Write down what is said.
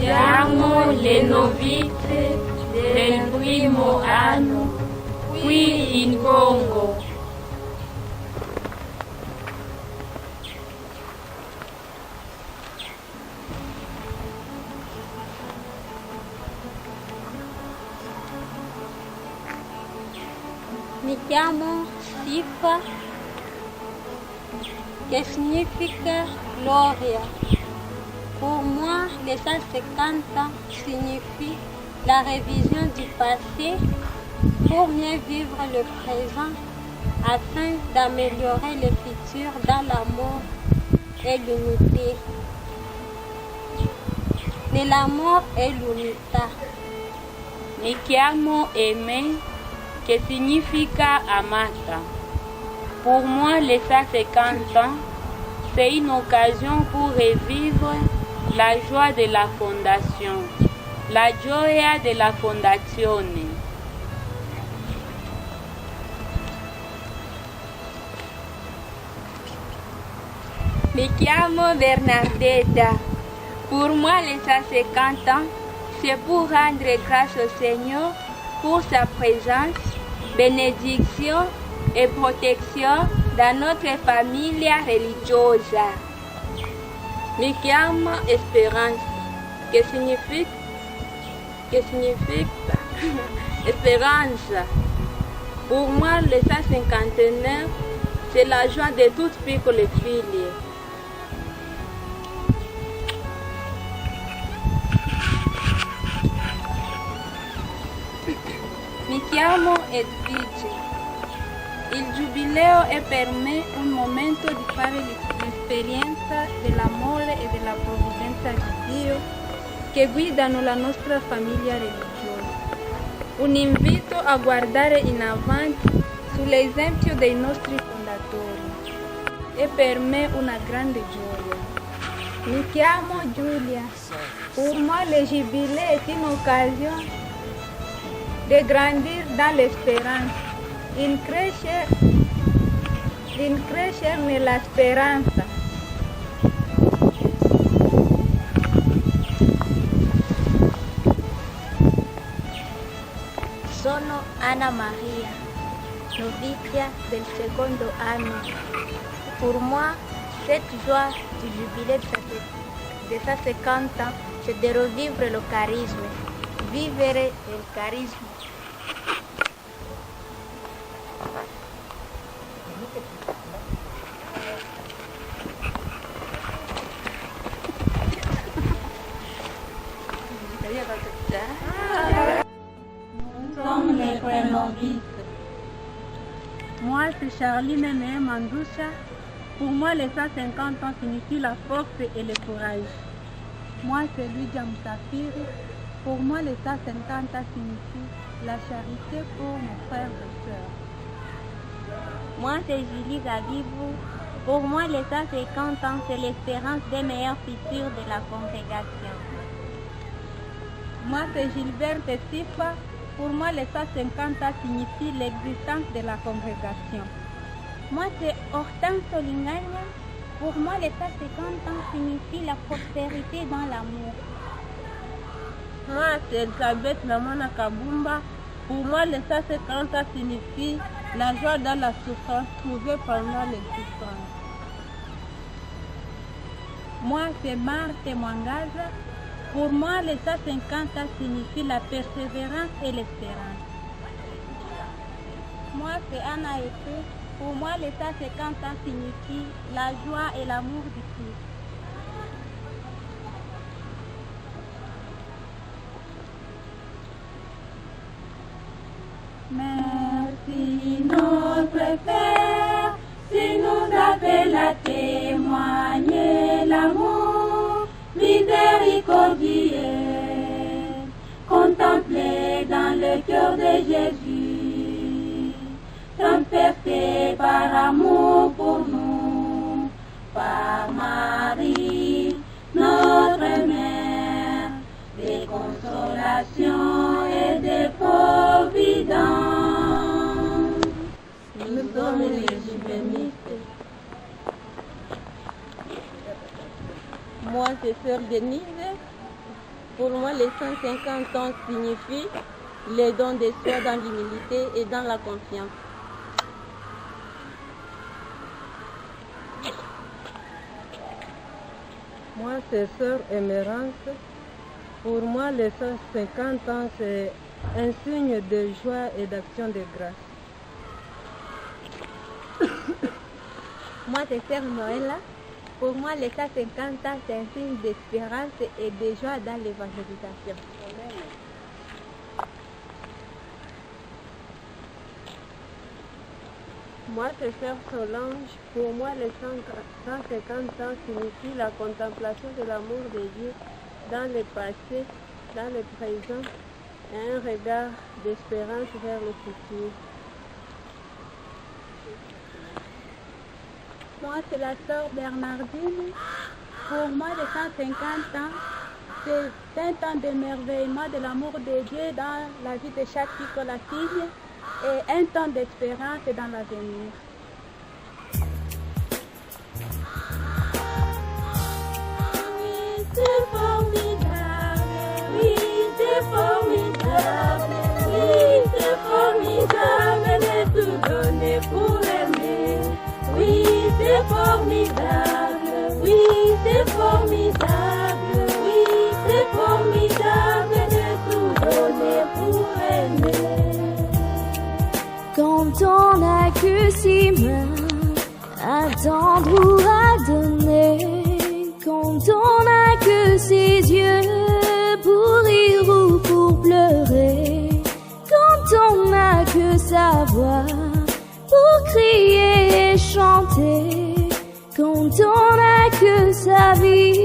Siamo le novizze del primo anno qui in Congo. Mi chiamo Sifa, che significa gloria. Pour moi, les 150 ans signifient la révision du passé pour mieux vivre le présent afin d'améliorer le futur dans l'amour et l'unité. Nell'amor e l'unità. Mi chiamo Aimé, che significa amata. Pour moi, les 150 ans, c'est une occasion pour revivre la joie de la fondation, la gioia della fondazione. Mi chiamo Bernardetta. Pour moi, les 150 ans, c'est pour rendre grâce au Seigneur pour sa présence, bénédiction et protection dans notre famille religieuse. Mi chiamo Esperanza, che significa espérance. Pour moi, le 159, c'est la joie de toutes piccole figlie. Mi chiamo Edvige. Il giubileo è per me un momento di fare l'esperienza dell'amore e della provvidenza di Dio che guidano la nostra famiglia religiosa. Un invito a guardare in avanti sull'esempio dei nostri fondatori. È per me una grande gioia. Mi chiamo Giulia. Pour moi, le jubilé est une occasion de grandir dans l'espérance. In crescere nella speranza. Sono Anna Maria, novizia del secondo anno. Pour moi, cette joie du jubilé de 150 ans, c'est de revivre le charisme. Vivere il carisma. Sommes les prénovices. Moi, c'est Charlie Mémé Mandoucha. Pour moi, les 150 ans signifient la force et le courage. Moi, c'est Lydia Msafiri. Pour moi, les 150 ans signifient la charité pour mes frères et sœurs. Moi, c'est Julie Gabibou. Pour moi, les 150 ans, c'est l'espérance des meilleurs futurs de la congrégation. Moi, c'est Gilbert Sifa. Pour moi, les 150 ans signifient l'existence de la congrégation. Moi, c'est Hortense Solingania. Pour moi, les 150 ans signifient la prospérité dans l'amour. Moi, c'est Elisabeth Lamana Kabumba. Pour moi, les 150 ans signifient la joie dans la souffrance trouvée pendant les souffrances. Moi, c'est Marthe Mwangaza. Pour moi, les 150 ans signifient la persévérance et l'espérance. Moi, c'est Anna Ete. Pour moi, les 150 ans signifient la joie et l'amour du Christ. Merci notre Père, si nous appelle à témoigner l'amour miséricordieux, contemplé dans le cœur de Jésus, transpercé par amour pour nous, par Marie, notre mère, de consolation et de providence. Nous sommes les juvénistes. Moi, c'est Sœur Denise, Pour moi, les 150 ans signifient les dons de soi dans l'humilité et dans la confiance. Moi, c'est Sœur Émérance. Pour moi, les 150 ans, c'est un signe de joie et d'action de grâce. Moi, c'est Sœur Noëlla. Pour moi, les 150 ans, c'est un signe d'espérance et de joie dans l'évangélisation. Moi, c'est Sœur Solange. Pour moi, les 150 ans signifient la contemplation de l'amour de Dieu dans le passé, dans le présent, et un regard d'espérance vers le futur. Moi, c'est la sœur Bernardine. Pour moi, les 150 ans, c'est un temps d'émerveillement de l'amour de Dieu dans la vie de chaque fille ou la fille et un temps d'espérance dans l'avenir. Oui, c'est formidable. Oui, c'est formidable. Oui, c'est formidable de tout donner pour aimer. Oui, c'est formidable. Oui, c'est formidable. Oui, c'est formidable de tout donner pour aimer. Quand on n'a que ses mains à tendre ou à donner, quand on n'a que ses yeux pour rire ou pour pleurer, quand on n'a que sa voix pour crier et chanter, quand on n'a que sa vie